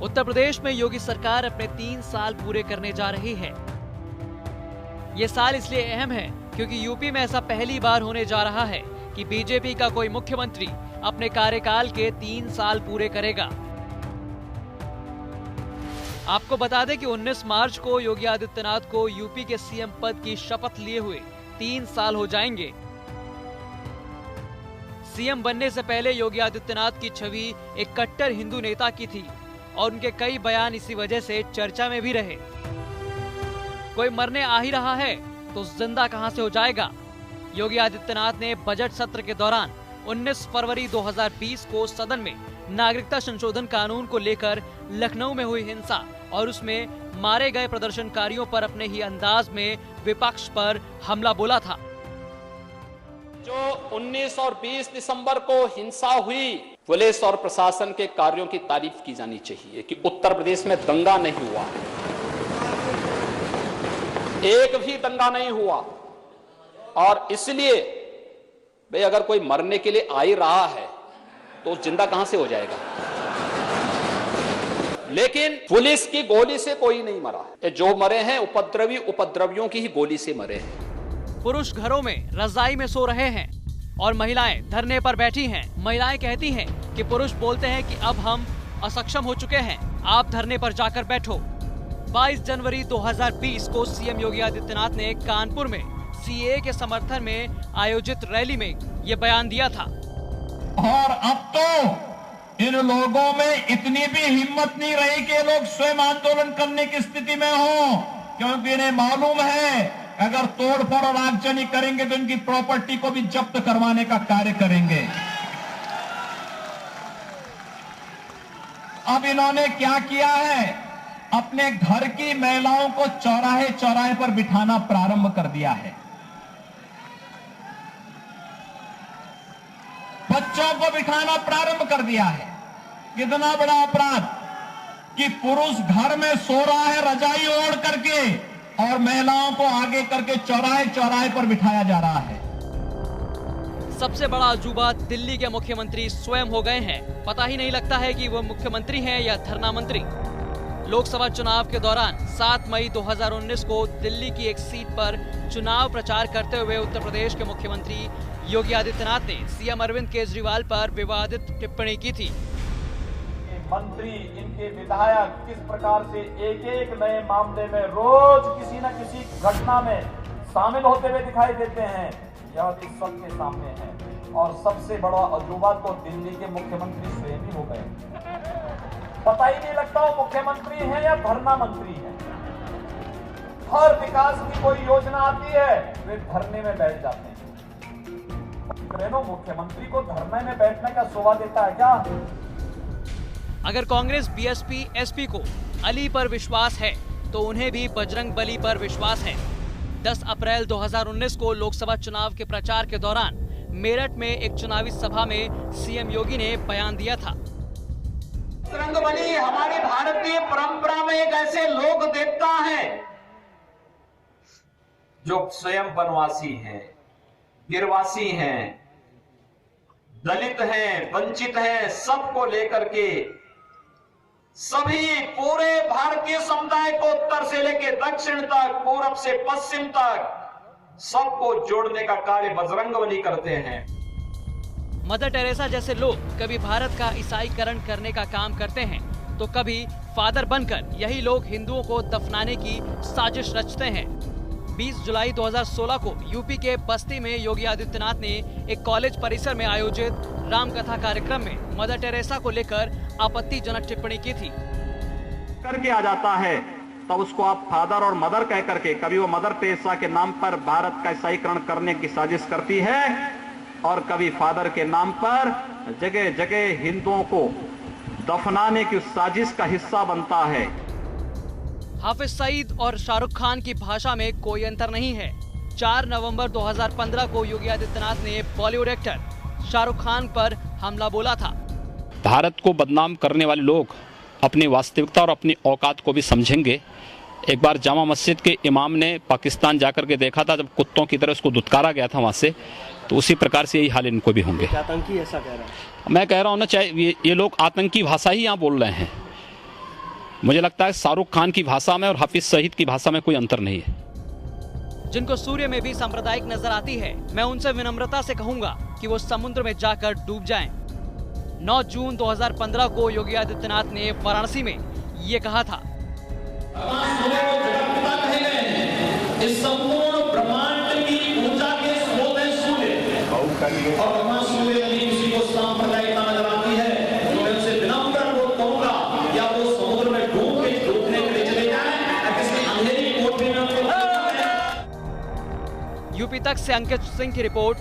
उत्तर प्रदेश में योगी सरकार अपने 3 साल पूरे करने जा रही है। ये साल इसलिए अहम है क्योंकि यूपी में ऐसा पहली बार होने जा रहा है कि बीजेपी का कोई मुख्यमंत्री अपने कार्यकाल के 3 साल पूरे करेगा। आपको बता दें कि 19 मार्च को योगी आदित्यनाथ को यूपी के सीएम पद की शपथ लिए हुए 3 साल हो जाएंगे। सीएम बनने से पहले योगी आदित्यनाथ की छवि एक कट्टर हिंदू नेता की थी और उनके कई बयान इसी वजह से चर्चा में भी रहे। कोई मरने आ ही रहा है तो जिंदा कहां से हो जाएगा। योगी आदित्यनाथ ने बजट सत्र के दौरान 19 फरवरी 2020 को सदन में नागरिकता संशोधन कानून को लेकर लखनऊ में हुई हिंसा और उसमें मारे गए प्रदर्शनकारियों पर अपने ही अंदाज में विपक्ष पर हमला बोला था। जो 19 और 20 दिसंबर को हिंसा हुई, पुलिस और प्रशासन के कार्यों की तारीफ की जानी चाहिए कि उत्तर प्रदेश में दंगा नहीं हुआ, एक भी दंगा नहीं हुआ। और इसलिए भाई अगर कोई मरने के लिए आ ही रहा है तो जिंदा कहां से हो जाएगा। लेकिन पुलिस की गोली से कोई नहीं मरा है, जो मरे हैं उपद्रवियों की ही गोली से मरे हैं। पुरुष घरों में रजाई में सो रहे हैं और महिलाएं धरने पर बैठी हैं। महिलाएं कहती हैं कि पुरुष बोलते हैं कि अब हम असक्षम हो चुके हैं, आप धरने पर जाकर बैठो। 22 जनवरी 2020 को सीएम योगी आदित्यनाथ ने कानपुर में सीएए के समर्थन में आयोजित रैली में ये बयान दिया था। और अब तो इन लोगों में इतनी भी हिम्मत नहीं रही कि लोग स्वयं आंदोलन करने की स्थिति में हो, क्योंकि इन्हें मालूम है अगर तोड़फोड़ और आगजनी करेंगे तो इनकी प्रॉपर्टी को भी जब्त करवाने का कार्य करेंगे। अब इन्होंने क्या किया है, अपने घर की महिलाओं को चौराहे चौराहे पर बिठाना प्रारंभ कर दिया है। बच्चों को बिठाना प्रारंभ कर दिया है। कितना बड़ा अपराध कि पुरुष घर में सो रहा है रजाई ओढ़ करके और महिलाओं को आगे करके चौराहे चौराहे पर बिठाया जा रहा है। सबसे बड़ा अजूबा दिल्ली के मुख्यमंत्री स्वयं हो गए हैं। पता ही नहीं लगता है कि वो मुख्यमंत्री हैं या धरना मंत्री। लोकसभा चुनाव के दौरान 7 मई 2019 को दिल्ली की एक सीट पर चुनाव प्रचार करते हुए उत्तर प्रदेश के मुख्यमंत्री योगी आदित्यनाथ ने सीएम अरविंद केजरीवाल पर विवादित टिप्पणी की थी। मंत्री, इनके विधायक किस प्रकार से एक एक नए मामले में रोज किसी न किसी घटना में शामिल होते हुए दिखाई देते हैं, यह भी सबके सामने है। और सबसे बड़ा अजूबा तो दिल्ली के मुख्यमंत्री स्वयं ही हो गए। पता ही नहीं लगता वो मुख्यमंत्री है या धरना मंत्री है। हर विकास की कोई योजना आती है वे धरने में बैठ जाते हैं। मुख्यमंत्री को धरने में बैठने का शोभा देता है क्या? अगर कांग्रेस बीएसपी एसपी को अली पर विश्वास है तो उन्हें भी बजरंग बली पर विश्वास है। 10 अप्रैल 2019 को लोकसभा चुनाव के प्रचार के दौरान मेरठ में एक चुनावी सभा में सीएम योगी ने बयान दिया था। बजरंग बली हमारी भारतीय परंपरा में एक ऐसे लोक देवता है जो स्वयं वनवासी हैं, गिरवासी हैं, दलित हैं, वंचित हैं, सबको लेकर के सभी पूरे भारतीय समुदाय को उत्तर से लेकर दक्षिण तक, पूरब से पश्चिम तक सबको जोड़ने का कार्य बजरंगबली करते हैं। मदर टेरेसा जैसे लोग कभी भारत का ईसाईकरण करने का काम करते हैं तो कभी फादर बनकर यही लोग हिंदुओं को दफनाने की साजिश रचते हैं। 20 जुलाई 2016 को यूपी के बस्ती में योगी आदित्यनाथ ने एक कॉलेज परिसर में आयोजित रामकथा कार्यक्रम में मदर टेरेसा को लेकर आपत्तिजनक टिप्पणी की थी। करके आ जाता है तब उसको आप फादर और मदर कह करके, कभी वो मदर टेरेसा के नाम पर भारत का ईसाईकरण करने की साजिश करती है और कभी फादर के नाम पर जगह जगह हिंदुओं को दफनाने की साजिश का हिस्सा बनता है। हाफिज सईद और शाहरुख खान की भाषा में कोई अंतर नहीं है। 4 नवंबर 2015 को योगी आदित्यनाथ ने बॉलीवुड एक्टर शाहरुख खान पर हमला बोला था। भारत को बदनाम करने वाले लोग अपनी वास्तविकता और अपनी औकात को भी समझेंगे। एक बार जामा मस्जिद के इमाम ने पाकिस्तान जाकर के देखा था, जब कुत्तों की तरह उसको दुत्कारा गया था वहाँ से, तो उसी प्रकार से यही हाल इनको भी होंगे। आतंकी ऐसा कह रहा है? मैं कह रहा हूँ ना, चाहे ये लोग आतंकी भाषा ही यहाँ बोल रहे हैं, मुझे लगता है शाहरुख खान की भाषा में और हाफिज सईद की भाषा में कोई अंतर नहीं है। जिनको सूर्य में भी सांप्रदायिक नजर आती है, मैं उनसे विनम्रता से कहूंगा कि वो समुद्र में जाकर डूब जाएं। 9 जून 2015 को योगी आदित्यनाथ ने वाराणसी में ये कहा था, इस संपूर्ण ब्रह्मांड की ऊर्जा के स्रोत है सूर्य, और वहां सूर्य यदि किसी को सांप्रदायिकता नजर आती है तो मैं उनसे विनम्र अनुरोध करूंगा या वो समुद्र में डूब के डूबने के लिए चले जाएं या किसी अंधेरी कोठरी में। यूपी तक से अंकित सिंह की रिपोर्ट।